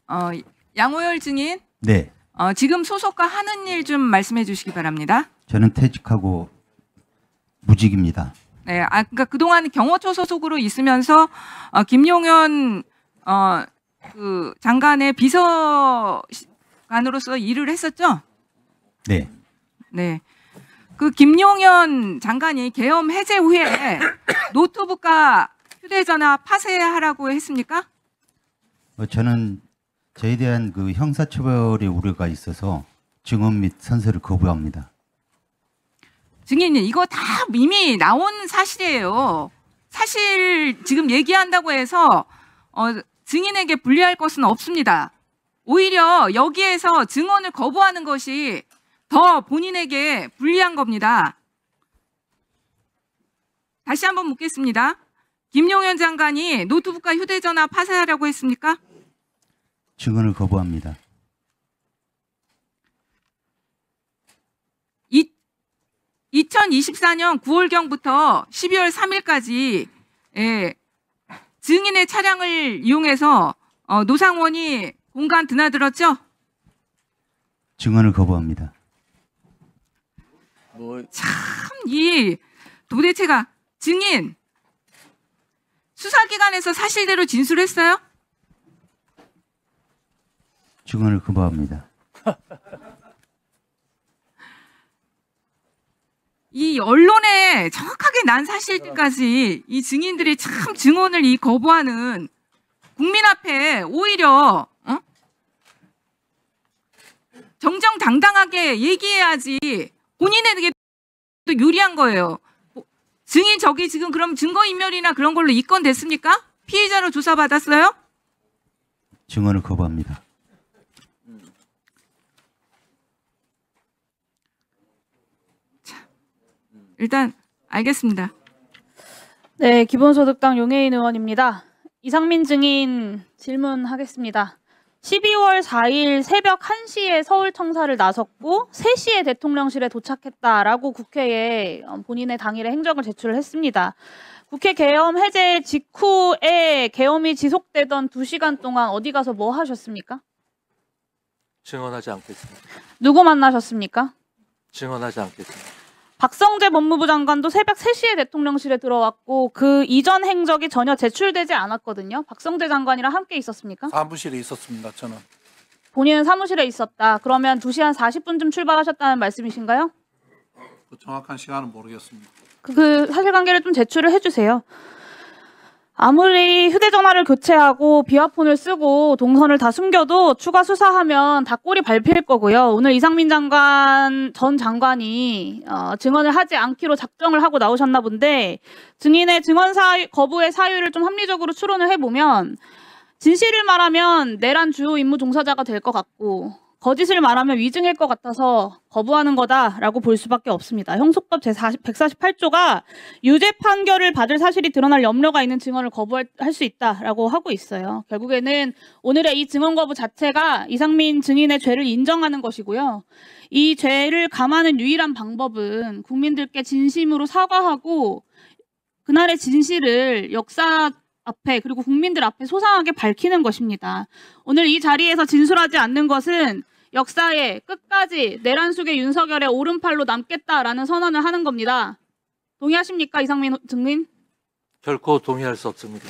어, 양호열 증인. 네. 지금 소속과 하는 일 좀 말씀해 주시기 바랍니다. 저는 퇴직하고 무직입니다. 네, 그러니까 그동안 경호처 소속으로 있으면서 김용현 그 장관의 비서관으로서 일을 했었죠? 네. 네. 그 김용현 장관이 계엄 해제 후에 노트북과 휴대전화 파쇄하라고 했습니까? 저는 저에 대한 그 형사처벌의 우려가 있어서 증언 및 선서를 거부합니다. 증인님, 이거 다 이미 나온 사실이에요. 사실 지금 얘기한다고 해서 증인에게 불리할 것은 없습니다. 오히려 여기에서 증언을 거부하는 것이 더 본인에게 불리한 겁니다. 다시 한번 묻겠습니다. 김용현 장관이 노트북과 휴대전화 파쇄하라고 했습니까? 증언을 거부합니다. 2024년 9월경부터 12월 3일까지 증인의 차량을 이용해서 노상원이 공간 드나들었죠? 증언을 거부합니다. 도대체가 증인 수사기관에서 사실대로 진술했어요? 증언을 거부합니다. 이 언론에 정확하게 난 사실들까지 이 증인들이 참 증언을 거부하는 국민 앞에 오히려 정정당당하게 얘기해야지 본인에게 또 유리한 거예요. 증인 저기 지금 그럼 증거인멸이나 그런 걸로 입건됐습니까? 피의자로 조사받았어요? 증언을 거부합니다. 일단 알겠습니다. 네, 기본소득당 용해인 의원입니다. 이상민 증인 질문하겠습니다. 12월 4일 새벽 1시에 서울청사를 나섰고 3시에 대통령실에 도착했다라고 국회에 본인의 당일의 행적을 제출을 했습니다. 국회 계엄 해제 직후에 계엄이 지속되던 2시간 동안 어디 가서 뭐 하셨습니까? 증언하지 않겠습니다. 누구 만나셨습니까? 증언하지 않겠습니다. 박성재 법무부 장관도 새벽 3시에 대통령실에 들어왔고 그 이전 행적이 전혀 제출되지 않았거든요. 박성재 장관이랑 함께 있었습니까? 사무실에 있었습니다. 저는. 본인은 사무실에 있었다. 그러면 2시 한 40분쯤 출발하셨다는 말씀이신가요? 그 정확한 시간은 모르겠습니다. 그 사실관계를 좀 제출을 해주세요. 아무리 휴대전화를 교체하고 비화폰을 쓰고 동선을 다 숨겨도 추가 수사하면 다 꼴이 밟힐 거고요. 오늘 이상민 전 장관이 증언을 하지 않기로 작정을 하고 나오셨나 본데 증인의 증언 거부의 사유를 좀 합리적으로 추론을 해보면 진실을 말하면 내란 주요 임무 종사자가 될 것 같고 거짓을 말하면 위증일 것 같아서 거부하는 거다라고 볼 수밖에 없습니다. 형소법 제148조가 유죄 판결을 받을 사실이 드러날 염려가 있는 증언을 거부할 수 있다라고 하고 있어요. 결국에는 오늘의 이 증언 거부 자체가 이상민 증인의 죄를 인정하는 것이고요. 이 죄를 감하는 유일한 방법은 국민들께 진심으로 사과하고 그날의 진실을 역사 앞에 그리고 국민들 앞에 소상하게 밝히는 것입니다. 오늘 이 자리에서 진술하지 않는 것은 역사에 끝까지 내란 속의 윤석열의 오른팔로 남겠다라는 선언을 하는 겁니다. 동의하십니까, 이상민 증인? 결코 동의할 수 없습니다.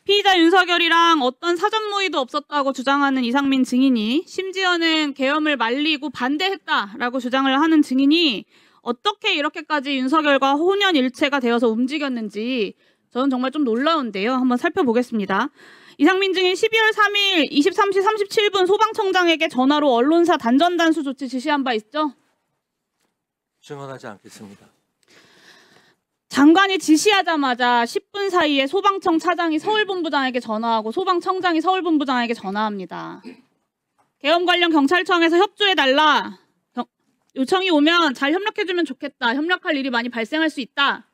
피의자 윤석열이랑 어떤 사전 모의도 없었다고 주장하는 이상민 증인이 심지어는 계엄을 말리고 반대했다라고 주장을 하는 증인이 어떻게 이렇게까지 윤석열과 혼연일체가 되어서 움직였는지 저는 정말 좀 놀라운데요. 한번 살펴보겠습니다. 이상민 증인 12월 3일 23시 37분 소방청장에게 전화로 언론사 단전 단수 조치 지시한 바 있죠? 증언하지 않겠습니다. 장관이 지시하자마자 10분 사이에 소방청 차장이 서울본부장에게 전화하고 소방청장이 서울본부장에게 전화합니다. 계엄 관련 경찰청에서 협조해달라. 요청이 오면 잘 협력해주면 좋겠다. 협력할 일이 많이 발생할 수 있다.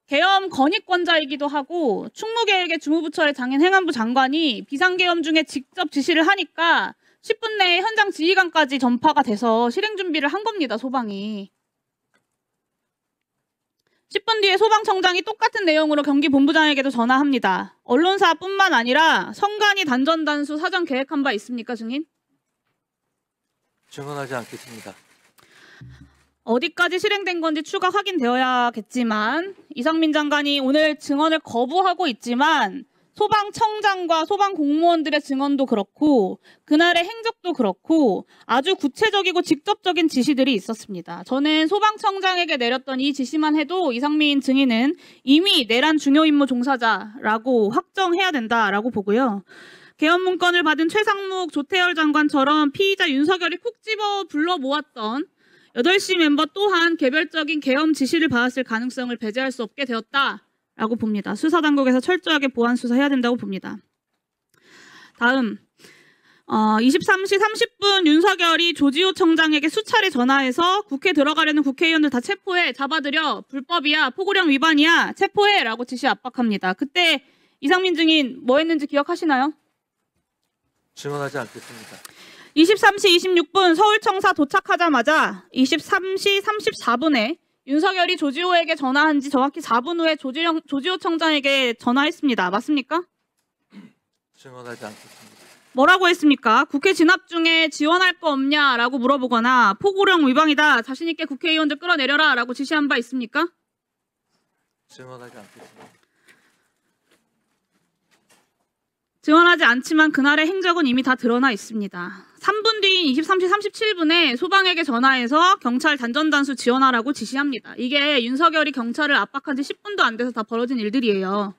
계엄 건의권자이기도 하고 충무계획의 주무부처의 장인 행안부 장관이 비상계엄 중에 직접 지시를 하니까 10분 내에 현장 지휘관까지 전파가 돼서 실행 준비를 한 겁니다. 소방이. 10분 뒤에 소방청장이 똑같은 내용으로 경기본부장에게도 전화합니다. 언론사뿐만 아니라 선관위 단전단수 사전 계획한 바 있습니까, 증인? 증언하지 않겠습니다. 어디까지 실행된 건지 추가 확인되어야겠지만 이상민 장관이 오늘 증언을 거부하고 있지만 소방청장과 소방공무원들의 증언도 그렇고 그날의 행적도 그렇고 아주 구체적이고 직접적인 지시들이 있었습니다. 저는 소방청장에게 내렸던 이 지시만 해도 이상민 증인은 이미 내란 중요 임무 종사자라고 확정해야 된다라고 보고요. 개헌 문건을 받은 최상목, 조태열 장관처럼 피의자 윤석열이 콕 집어 불러 모았던 8시 멤버 또한 개별적인 계엄 지시를 받았을 가능성을 배제할 수 없게 되었다라고 봅니다. 수사당국에서 철저하게 보완 수사해야 된다고 봅니다. 다음 23시 30분 윤석열이 조지호 청장에게 수차례 전화해서 국회 들어가려는 국회의원들 다 체포해, 잡아들여, 불법이야, 포고령 위반이야, 체포해라고 지시 압박합니다. 그때 이상민 증인 뭐 했는지 기억하시나요? 증언하지 않겠습니다. 23시 26분 서울청사 도착하자마자 23시 34분에 윤석열이 조지호에게 전화한 지 정확히 4분 후에 조지호 청장에게 전화했습니다. 맞습니까? 증언하지 않겠습니다. 뭐라고 했습니까? 국회 진압 중에 지원할 거 없냐라고 물어보거나 포고령 위반이다, 자신 있게 국회의원들 끌어내려라 라고 지시한 바 있습니까? 증언하지 않겠습니다. 증언하지 않지만 그날의 행적은 이미 다 드러나 있습니다. 3분 뒤인 23시 37분에 소방에게 전화해서 경찰 단전단수 지원하라고 지시합니다. 이게 윤석열이 경찰을 압박한 지 10분도 안 돼서 다 벌어진 일들이에요.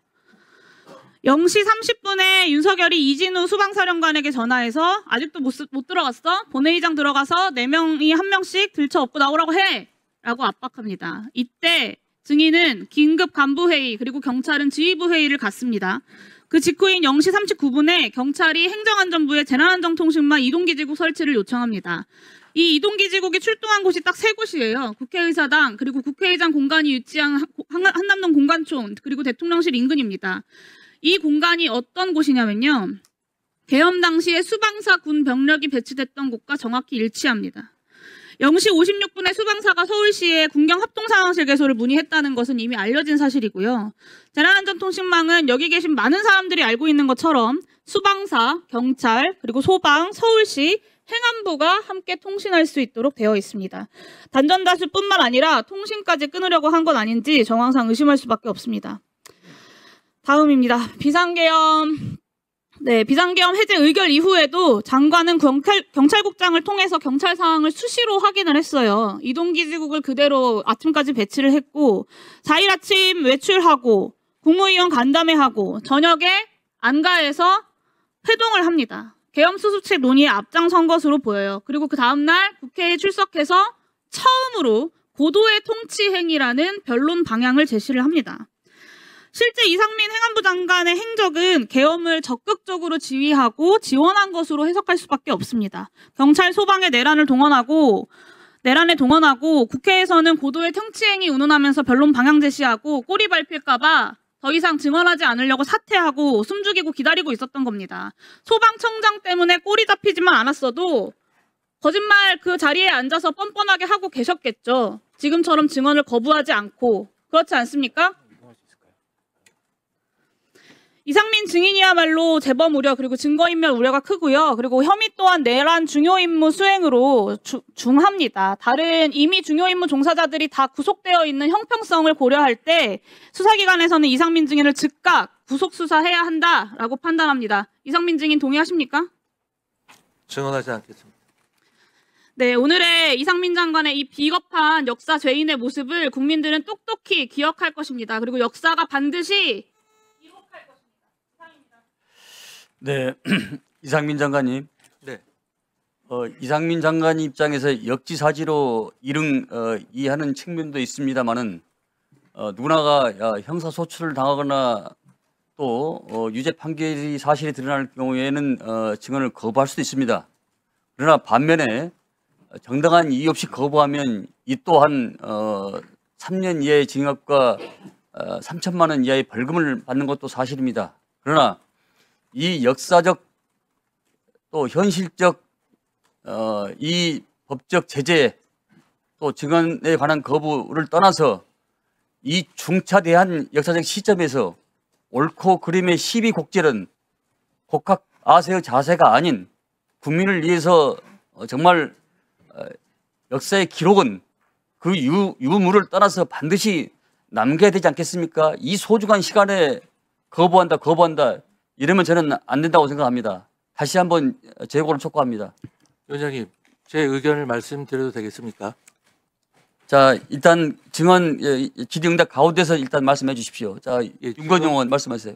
0시 30분에 윤석열이 이진우 수방사령관에게 전화해서 아직도 못 들어갔어? 본회의장 들어가서 4명이 1명씩 들쳐업고 나오라고 해! 라고 압박합니다. 이때 증인은 긴급 간부회의 그리고 경찰은 지휘부 회의를 갔습니다. 그 직후인 0시 39분에 경찰이 행정안전부에 재난안전통신망 이동기지국 설치를 요청합니다. 이 이동기지국이 출동한 곳이 딱 3곳이에요. 국회의사당, 그리고 국회의장 공간이 위치한 한남동 공관촌, 그리고 대통령실 인근입니다. 이 공간이 어떤 곳이냐면요. 계엄 당시에 수방사 군 병력이 배치됐던 곳과 정확히 일치합니다. 0시 56분에 수방사가 서울시에 군경합동상황실 개소를 문의했다는 것은 이미 알려진 사실이고요. 재난안전통신망은 여기 계신 많은 사람들이 알고 있는 것처럼 수방사, 경찰, 그리고 소방, 서울시, 행안부가 함께 통신할 수 있도록 되어 있습니다. 단전다수뿐만 아니라 통신까지 끊으려고 한 건 아닌지 정황상 의심할 수밖에 없습니다. 다음입니다. 비상계엄 해제 의결 이후에도 장관은 경찰국장을 통해서 경찰 상황을 수시로 확인을 했어요. 이동기지국을 그대로 아침까지 배치를 했고 4일 아침 외출하고 국무위원 간담회하고 저녁에 안가에서 회동을 합니다. 계엄 수습책 논의에 앞장선 것으로 보여요. 그리고 그 다음날 국회에 출석해서 처음으로 고도의 통치 행위라는 변론 방향을 제시를 합니다. 실제 이상민 행안부 장관의 행적은 계엄을 적극적으로 지휘하고 지원한 것으로 해석할 수밖에 없습니다. 경찰 소방의 내란에 동원하고 국회에서는 고도의 통치행위 운운하면서 변론 방향 제시하고 꼬리 밟힐까봐 더 이상 증언하지 않으려고 사퇴하고 숨죽이고 기다리고 있었던 겁니다. 소방청장 때문에 꼬리 잡히지만 않았어도 거짓말 그 자리에 앉아서 뻔뻔하게 하고 계셨겠죠. 지금처럼 증언을 거부하지 않고. 그렇지 않습니까? 이상민 증인이야말로 재범 우려 그리고 증거인멸 우려가 크고요. 그리고 혐의 또한 내란 중요임무 수행으로 중합니다. 다른 이미 중요임무 종사자들이 다 구속되어 있는 형평성을 고려할 때 수사기관에서는 이상민 증인을 즉각 구속 수사해야 한다라고 판단합니다. 이상민 증인 동의하십니까? 증언하지 않겠습니다. 네, 오늘의 이상민 장관의 이 비겁한 역사 죄인의 모습을 국민들은 똑똑히 기억할 것입니다. 그리고 역사가 반드시 네, 이상민 장관님. 네. 이상민 장관 입장에서 역지사지로 이해하는 측면도 있습니다만은 누구나가 형사소출을 당하거나 또 유죄 판결이 사실이 드러날 경우에는 증언을 거부할 수도 있습니다. 그러나 반면에 정당한 이유 없이 거부하면 이 또한 3년 이하의 징역과 3천만 원 이하의 벌금을 받는 것도 사실입니다. 그러나 이 역사적 또 현실적 이 법적 제재 또 증언에 관한 거부를 떠나서 이 중차대한 역사적 시점에서 옳고 그름의 시비 곡절은 곡학 아세의 자세가 아닌 국민을 위해서 정말 역사의 기록은 그 유물을 떠나서 반드시 남겨야 되지 않겠습니까? 이 소중한 시간에 거부한다 이러면 저는 안 된다고 생각합니다. 다시 한번 재고를 촉구합니다. 위원장님, 제 의견을 말씀드려도 되겠습니까? 자, 일단 증언 질의응답 가운데서 일단 말씀해 주십시오. 자, 예, 윤건영 의원 말씀하세요.